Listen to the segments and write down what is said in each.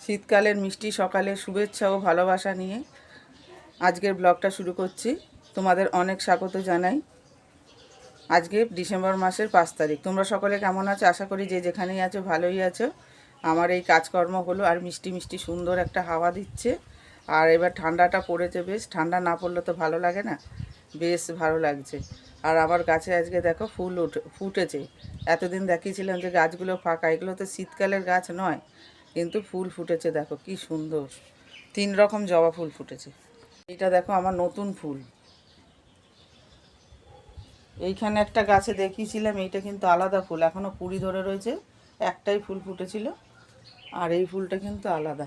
শীতকালের মিষ্টি সকালে শুভেচ্ছা ও ভালোবাসা নিয়ে আজকের ব্লগটা শুরু করছি। তোমাদের অনেক স্বাগত জানাই। আজকে ডিসেম্বর মাসের 5 তারিখ। তোমরা সকলে কেমন আছো? আশা করি যে যেখানেই আছো ভালোই আছো। আমার এই কাজকর্ম হলো, আর মিষ্টি মিষ্টি সুন্দর একটা হাওয়া দিচ্ছে। আর এবার ঠান্ডাটা পড়েছে বেশ। ঠান্ডা না পড়লে তো ভালো লাগে না, বেশ ভালো লাগছে। আর আমার গাছে আজকে দেখো ফুল ফুটেছে। এতদিন দেখিয়েছিলাম যে গাছগুলো ফাঁকা, এগুলো তো শীতকালের গাছ নয়, কিন্তু ফুল ফুটেছে। দেখো কি সুন্দর, 3 রকম জবা ফুল ফুটেছে। এটা দেখো আমার নতুন ফুল। এইখানে একটা গাছে দেখিয়েছিলাম, এইটা কিন্তু আলাদা ফুল, এখনও কুড়ি ধরে রয়েছে। একটাই ফুল ফুটেছিল, আর এই ফুলটা কিন্তু আলাদা,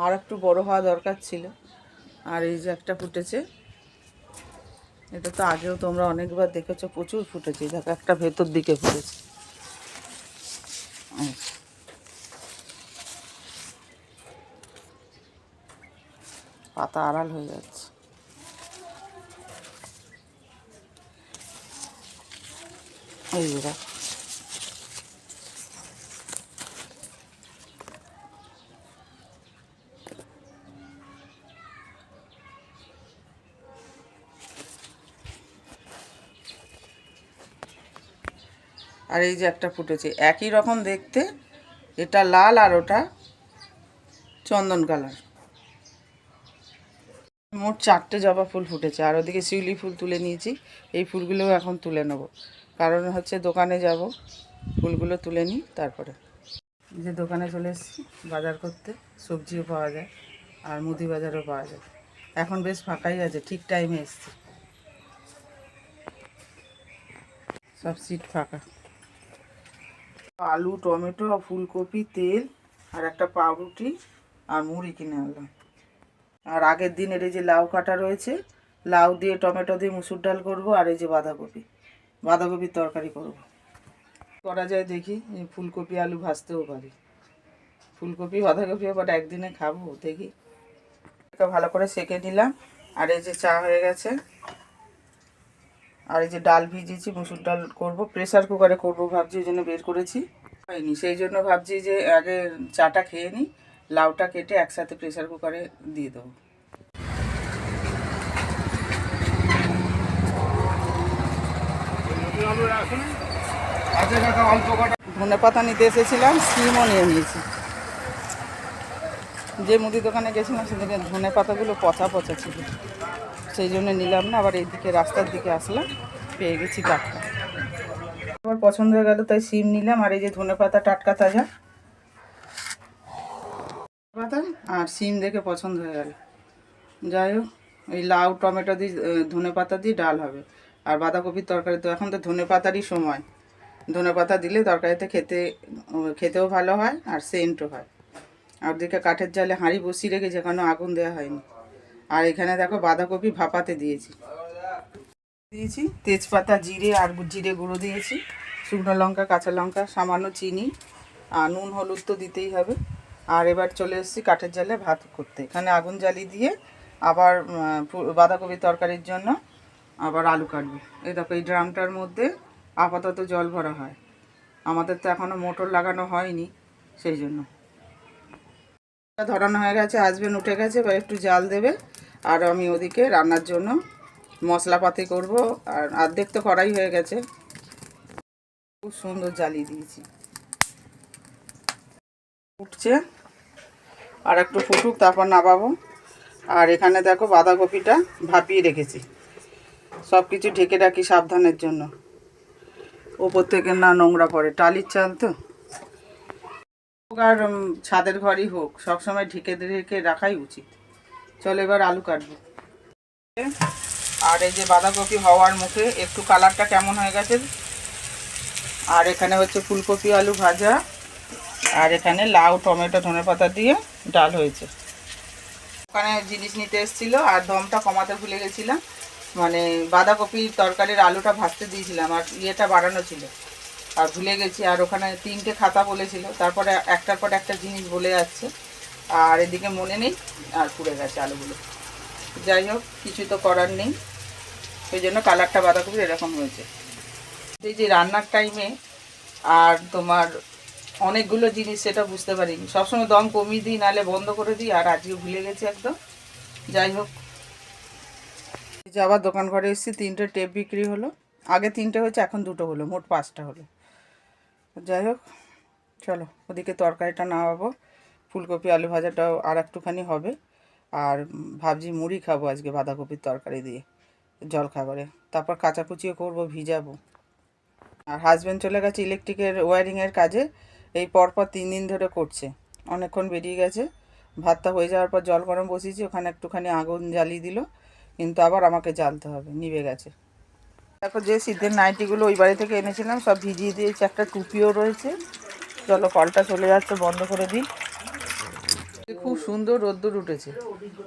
আর একটু বড় হওয়া দরকার ছিল। আর এই যে একটা ফুটেছে, এটা তো আগেও তোমরা অনেকবার দেখেছো, প্রচুর ফুটেছে। দেখো একটা ভেতর দিকে ফুটেছে। পাতা আড়াল হয়ে যাচ্ছে। এই যে দেখো, আর এই যে একটা ফুটেছে, একই রকম দেখতে। এটা লাল আর ওটা চন্দন কালার। মোট 4টে জবা ফুল ফুটেছে। আর ওদিকে শিউলি ফুল তুলে নিয়েছি। এই ফুলগুলোও এখন তুলে নেব, কারণ হচ্ছে দোকানে যাব, ফুলগুলো তুলে নিই তারপরে। যে দোকানে চলে এসেছি বাজার করতে, সবজিও পাওয়া যায় আর মুদি বাজারও পাওয়া যায়। এখন বেশ ফাঁকাই আছে, ঠিক টাইমে এসেছি, সব সিট ফাঁকা। আলু, টমেটো, ফুলকপি, তেল আর একটা পাউরুটি আর মুড়ি কিনে আনলাম। আর আগের দিনের এই যে লাউ কাটা রয়েছে, লাউ দিয়ে টমেটো দিয়ে মুসুর ডাল করব। আর এই যে বাঁধাকপির তরকারি করব। করা যায় দেখি, এই ফুলকপি আলু ভাজতেও পারি। ফুলকপি বাঁধাকপি আবার একদিনে খাবো, দেখি। ভালো করে সেঁকে নিলাম। আর এই যে চা হয়ে গেছে। আর এই যে ডাল ভিজিয়েছি, মুসুর ডাল করব, প্রেসার কুকারে করব ভাবছি, ওই জন্য বের করেছি। হয়নি, সেই জন্য ভাবছি যে আগে চাটা খেয়ে নিই, লাউটা কেটে একসাথে প্রেসার কুকারে দিয়ে দেবো। ধনে পাতা নিতে এসেছিলাম, সিমও নিয়ে নিয়েছি। যে মুদি দোকানে গেছিলাম সেদিকে ধনে পাতাগুলো পচা পচা ছিল, সেই জন্য নিলাম না। আবার এইদিকে রাস্তার দিকে আসলাম, পেয়ে গেছি টাটকা। আবার পছন্দ হয়ে গেল তাই সিম নিলাম। আর এই যে ধনে পাতা টাটকা তাজা পাতা, আর সিম দেখে পছন্দ হয়ে গেল। যাই হোক, এই লাউ টমেটো দিয়ে ধনে পাতা দিয়ে ডাল হবে। আর বাঁধাকপির তরকারি, তো এখন তো ধনে পাতারই সময়, ধনে পাতা দিলে তরকারিতে খেতেও ভালো হয় আর সেন্টও হয়। আর দিকে কাঠের জালে হাঁড়ি বসিয়ে রেখেছি, এখনও আগুন দেওয়া হয়নি। আর এখানে দেখো বাঁধাকপি ভাপাতে দিয়েছি তেজপাতা, জিরে আর জিরে গুঁড়ো দিয়েছি, শুকনো লঙ্কা, কাঁচা লঙ্কা, সামান্য চিনি আর নুন হলুদ তো দিতেই হবে। আর এবার চলে এসেছি কাঠের জালে ভাত করতে। এখানে আগুন জ্বালিয়ে দিয়ে আবার বাঁধাকপির তরকারির জন্য আবার আলু কাটবো। এই দেখো, এই ড্রামটার মধ্যে আপাতত জল ভরা হয়, আমাদের তো এখনও মোটর লাগানো হয়নি, সেই জন্য। ধরানো হয়ে গেছে, হাজবেন্ড উঠে গেছে, এবার একটু জাল দেবে। আর আমি ওদিকে রান্নার জন্য মশলাপাতি করব। আর অর্ধেক তো করাই হয়ে গেছে, খুব সুন্দর জ্বালিয়ে দিয়েছি, উঠছে। আর একটু ফুটুক, তারপর নামাবো। আর এখানে দেখো বাঁধাকপিটা ভাপিয়ে রেখেছি, সব কিছু ঢেকে রাখি সাবধানের জন্য, ওপর থেকে না নোংরা পড়ে, টালির চাল তো। আর ছাদের ঘরই হোক, সবসময় ঢেকে ঢেকে রাখাই উচিত। চলো এবার আলু কাটবো। আর এই যে বাঁধাকপি হওয়ার মুখে, একটু কালারটা কেমন হয়ে গেছে। আর এখানে হচ্ছে ফুলকপি আলু ভাজা, আর এখানে লাউ টমেটো ধনেপাতা দিয়ে ডাল হয়েছে। ওখানে জিনিস নিতে এসেছিলো, আর দমটা কমাতে ভুলে গেছিলাম, মানে বাঁধাকপির তরকারির আলুটা ভাজতে দিয়েছিলাম, আর ইয়েটা বাড়ানো ছিল, আর ভুলে গেছি। আর ওখানে 3টে খাতা বলেছিল, তারপরে একটার পর একটা জিনিস বলে যাচ্ছে, আর এদিকে মনে নেই, আর পুড়ে গেছে আলুগুলো। যাই হোক, কিছু তো করার নেই, ওই জন্য কালারটা বাঁধাকপির এরকম হয়েছে। এই যে রান্নার টাইমে আর তোমার অনেকগুলো জিনিস সেটা বুঝতে পারিনি, সবসময় দম কমিয়ে দিই, নাহলে বন্ধ করে দিই, আর আজকে ভুলে গেছি একদম। যাই হোক, এই যে আবার দোকান ঘরে এসেছি, 3টে টেপ বিক্রি হলো। আগে 3টে হয়েছে, এখন 2টো হলো, মোট 5টা হলো। যাই হোক, চলো ওদিকে তরকারিটা নামাবো। ফুলকপি আলু ভাজাটাও আর একটুখানি হবে। আর ভাবছি মুড়ি খাবো আজকে বাঁধাকপির তরকারি দিয়ে জলখাবারে। তারপর কাচাকুচিও করবো, ভিজাবো। আর হাজব্যান্ড চলে গেছে ইলেকট্রিকের ওয়্যারিংয়ের কাজে। এই পরপর 3 দিন ধরে করছে, অনেকক্ষণ বেরিয়ে গেছে। ভাতটা হয়ে যাওয়ার পর জল গরম বসিয়েছি, ওখানে একটুখানি আগুন জ্বালিয়ে দিল, কিন্তু আবার আমাকে জ্বালতে হবে, নিভে গেছে। দেখো যে শীতের নাইটিগুলো ওই বাড়ি থেকে এনেছিলাম সব ভিজিয়ে দিয়েছি, একটা টুপিও রয়েছে। চলো কলটা চলে যাচ্ছে, বন্ধ করে দিই। খুব সুন্দর রোদ্দুর উঠেছে,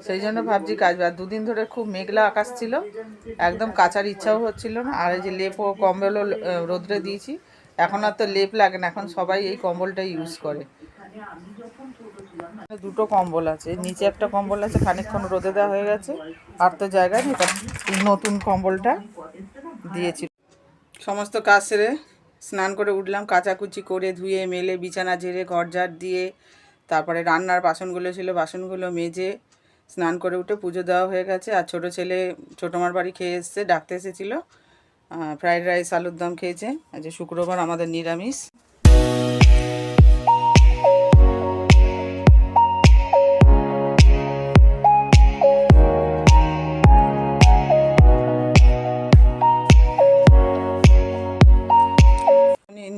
সেই জন্য ভাবছি কাচবো। আর 2 দিন ধরে খুব মেঘলা আকাশ ছিল, একদম কাচার ইচ্ছাও হচ্ছিল না। আর এই যে লেপ ও কম্বলও রোদ্রে দিয়েছি। এখন আর তো লেপ লাগে না, এখন সবাই এই কম্বলটাই ইউজ করে। 2টো কম্বল আছে, নিচে একটা কম্বল আছে, খানিকক্ষণ রোদে দেওয়া হয়ে গেছে, আর তো জায়গা নেই, তার নতুন কম্বলটা দিয়েছি। সমস্ত কাজ সেরে স্নান করে উঠলাম, কাচাকুচি করে ধুয়ে মেলে বিছানা ঝেড়ে ঘর ঝাড় দিয়ে, তারপরে রান্নার বাসনগুলো ছিল বাসনগুলো মেজে স্নান করে উঠে পুজো দেওয়া হয়ে গেছে। আর ছোটো ছেলে ছোটোমার বাড়ি খেয়ে এসছে, ডাকতে এসেছিলো, ফ্রাইড রাইস আলুর দম খেয়েছে। আজ শুক্রবার, আমাদের নিরামিষ।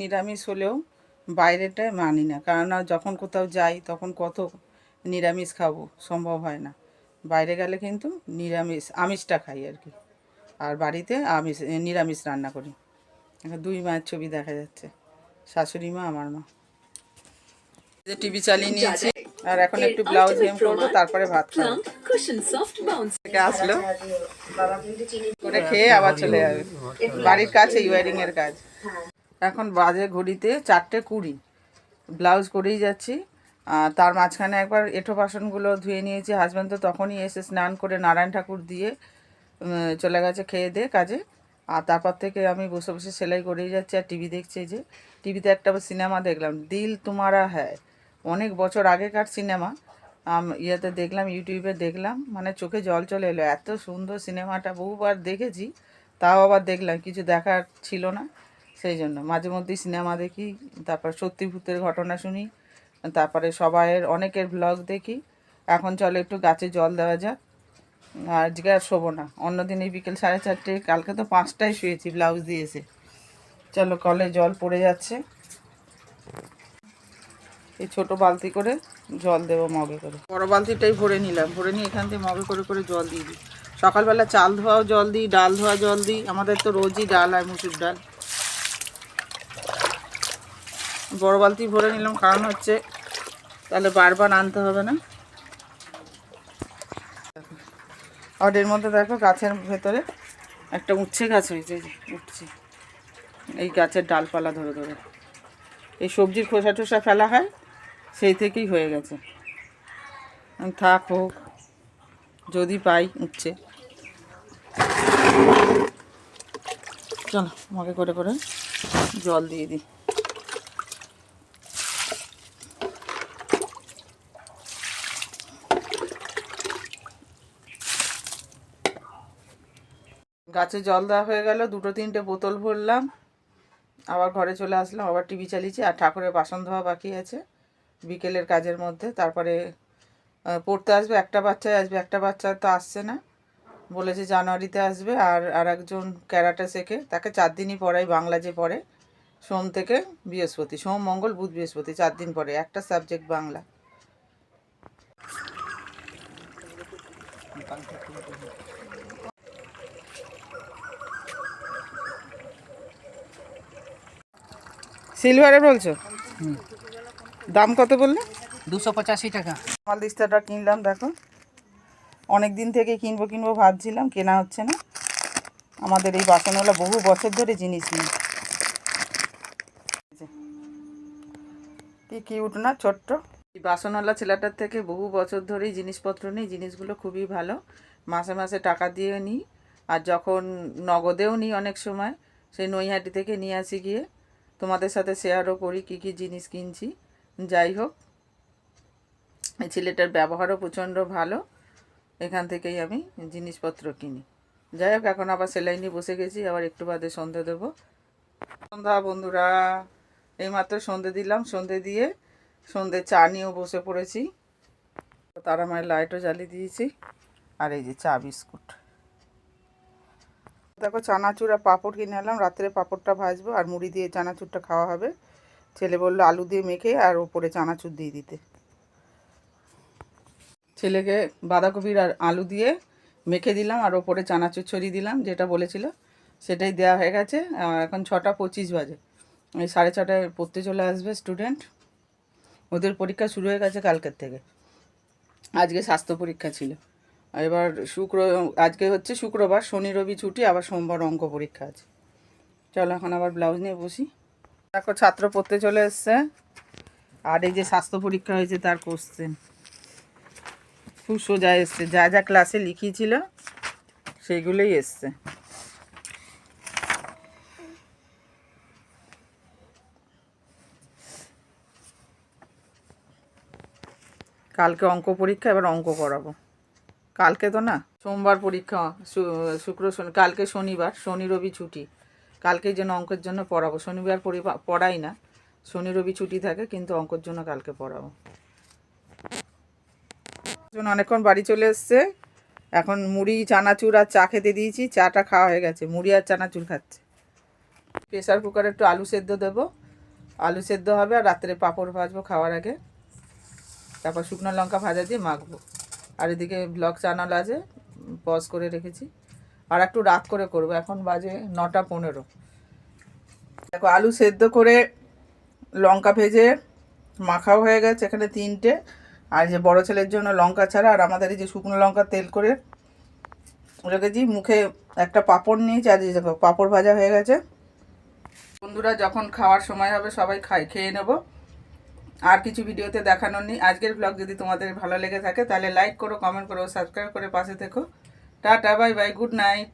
নিরামিষ হলেও বাইরেটায় মানি না, কারণ যখন কোথাও যাই তখন কত নিরামিষ খাবো, সম্ভব হয় না। বাইরে গেলে কিন্তু আমিষটা খাই আর কি। আর বাড়িতে নিরামিষ রান্না করি। এখন 2 মায়ের ছবি দেখা যাচ্ছে, শাশুড়ি মা, আমার মা। টিভি চালিয়ে নিয়েছি, আর এখন একটু ব্লাউজ হেম করবো, তারপরে ভাত খাবো। আসলো করে খেয়ে আবার চলে যাবে, বাড়ির কাছে ওয়্যারিং এর কাজ। এখন বাজে ঘড়িতে 4:20, ব্লাউজ করেই যাচ্ছি। আর তার মাঝখানে একবার এঁঠো বাসনগুলো ধুয়ে নিয়েছি। হাজব্যান্ড তো তখনই এসে স্নান করে নারায়ণ ঠাকুর দিয়ে চলে গেছে খেয়ে দিয়ে কাজে। আর তারপর থেকে আমি বসে বসে সেলাই করেই যাচ্ছি আর টিভি দেখছি। যে টিভিতে একটা সিনেমা দেখলাম, দিল তুমারা হ্যায়, অনেক বছর আগেকার সিনেমা। ইয়েতে দেখলাম, ইউটিউবে দেখলাম, মানে চোখে জল চলে এলো, এত সুন্দর সিনেমাটা। বহুবার দেখেছি, তাও আবার দেখলাম, কিছু দেখার ছিল না, সেই জন্য মাঝে মধ্যেই সিনেমা দেখি। তারপর সত্যি ভূতের ঘটনা শুনি, তারপরে সবাইয়ের অনেকের ব্লগ দেখি। এখন চলো একটু গাছে জল দেওয়া যাক। আর আজকে আর শোবো না, অন্যদিন এই বিকেল 4:30, কালকে তো 5টায় শুয়েছি ব্লাউজ দিয়েছে। চলো কলে জল পড়ে যাচ্ছে, এই ছোট বালতি করে জল দেবো মগে করে। বড় বালতিটাই ভরে নিলাম, ভরে নিয়ে এখান থেকে মগে করে করে জল দিয়ে দিই। সকালবেলা চাল ধোয়াও জল দিই, ডাল ধোয়া জল দিই, আমাদের তো রোজই ডাল হয়, মুসুর ডাল। বড় বালতি ভরে নিলাম, কারণ হচ্ছে তাহলে বারবার আনতে হবে না। আর এর মধ্যে দেখো গাছের ভেতরে একটা উচ্ছে গাছ হয়েছে, উঠছে এই গাছের ডালপালা ধরে ধরে। এই সবজির খোসা টোসা ফেলা হয়, সেই থেকেই হয়ে গেছে। থাক হোক, যদি পাই উঠছে। চলো মগে করে করে জল দিয়ে দিই। গাছে জল দেওয়া হয়ে গেল, 2-3টে বোতল ভরলাম, আবার ঘরে চলে আসলাম, আবার টিভি চালিয়েছি। আর ঠাকুরের বাসন ধোয়া বাকি আছে বিকেলের কাজের মধ্যে। তারপরে পড়তে আসবে, একটা বাচ্চাই আসবে, একটা বাচ্চা তো আসছে না, বলেছে জানুয়ারিতে আসবে। আর একজন ক্যারাটে শেখে, তাকে 4 দিনই পড়াই, বাংলা যে পড়ে, সোম থেকে বৃহস্পতি, সোম মঙ্গল বুধ বৃহস্পতি 4 দিন পড়ে, একটা সাবজেক্ট বাংলা। সিলভারে বলছো? দাম কত বললে? 285 টাকা। মাল দিস্তাটা কিনলাম, দেখো অনেক দিন থেকে কিনবো কিনবো ভাবছিলাম, কেনা হচ্ছে না। আমাদের এই বাসনওয়ালা বহু বছর ধরে জিনিস নিই। কি কিউট না, ছোট্ট। এই বাসনওয়ালা ছেলেটার থেকে বহু বছর ধরেই জিনিসপত্র নিই, জিনিসগুলো খুবই ভালো। মাসে মাসে টাকা দিয়ে নিই, আর যখন নগদেও নিই অনেক সময়, সেই নৈহাটি থেকে নিয়ে আসি গিয়ে। তোমাদের সাথে শেয়ারও করি কী কী জিনিস কিনছি। যাই হোক, এই ছেলেটার ব্যবহারও প্রচণ্ড ভালো, এখান থেকেই আমি জিনিসপত্র কিনি। যাই হোক, এখন আবার সেলাই নিয়ে বসে গেছি, আবার একটু বাদে সন্ধে দেবো। সন্ধ্যা বন্ধুরা, এইমাত্র সন্ধে দিলাম, সন্ধে দিয়ে সন্ধে চা নিয়েও বসে পড়েছি। তারা মায়ের লাইটও জ্বালিয়ে দিয়েছি, আর এই যে চা বিস্কুট। দেখো চানাচুর আর পাঁপড় কিনে আনলাম, রাত্রে পাঁপড়টা ভাজবো আর মুড়ি দিয়ে চানাচুরটা খাওয়া হবে। ছেলে বললো আলু দিয়ে মেখে আর ওপরে চানাচুর দিয়ে দিতে। ছেলেকে বাঁধাকপির আর আলু দিয়ে মেখে দিলাম আর ওপরে চানাচুর ছড়িয়ে দিলাম, যেটা বলেছিল সেটাই দেওয়া হয়ে গেছে। এখন 6:25 বাজে, এই 6:30টায় পড়তে চলে আসবে স্টুডেন্ট। ওদের পরীক্ষা শুরু হয়ে গেছে কালকের থেকে। আজকে স্বাস্থ্য পরীক্ষা ছিল, এবার আজকে হচ্ছে শুক্রবার, শনি রবি ছুটি, আবার সোমবার অঙ্ক পরীক্ষা আছে। চলো এখন আবার ব্লাউজ নিয়ে বসি। দেখো ছাত্র পড়তে চলে এসছে, আর এই যে স্বাস্থ্য পরীক্ষা হয়েছে তার কোশ্চেন খুব সোজা এসছে, যা যা ক্লাসে লিখিয়েছিল সেইগুলোই এসছে। কালকে অঙ্ক পরীক্ষা, এবার অঙ্ক করাবো। কালকে তো না, সোমবার পরীক্ষা, শুক্র শনি, কালকে শনিবার, শনি রবি ছুটি। কালকেই যেন অঙ্কের জন্য পড়াবো। শনিবার পড়াই না, শনি রবি ছুটি থাকে, কিন্তু অঙ্কের জন্য কালকে পড়াবো। অনেকক্ষণ বাড়ি চলে এসছে, এখন মুড়ি চানাচুর আর চা খেতে দিয়েছি। চাটা খাওয়া হয়ে গেছে, মুড়ি আর চানাচুর খাচ্ছে। প্রেসার কুকারে একটু আলু সেদ্ধ দেবো, আলু সেদ্ধ হবে, আর রাত্রে পাঁপড় ভাজবো খাওয়ার আগে, তারপর শুকনো লঙ্কা ভাজা দিয়ে মাখবো। আর এদিকে ব্লগ চ্যানেল আছে, পজ করে রেখেছি, আর একটু রাত করে করবো। এখন বাজে 9:15। দেখো আলু সেদ্ধ করে লঙ্কা ভেজে মাখাও হয়ে গেছে এখানে 3টে, আর যে বড় ছেলের জন্য লঙ্কা ছাড়া, আর আমাদের এই যে শুকনো লঙ্কা তেল করে রেখেছি। মুখে একটা পাঁপড় নিয়েছি, আর দেখো পাঁপড় ভাজা হয়ে গেছে। বন্ধুরা যখন খাওয়ার সময় হবে সবাই খেয়ে নেব। আর কিছু ভিডিওতে দেখানোর নেই। আজকের ব্লগ যদি তোমাদের ভালো লেগে থাকে তাহলে লাইক করো, কমেন্ট করো, সাবস্ক্রাইব করে পাশে থেকো। Tata, bye bye, good night.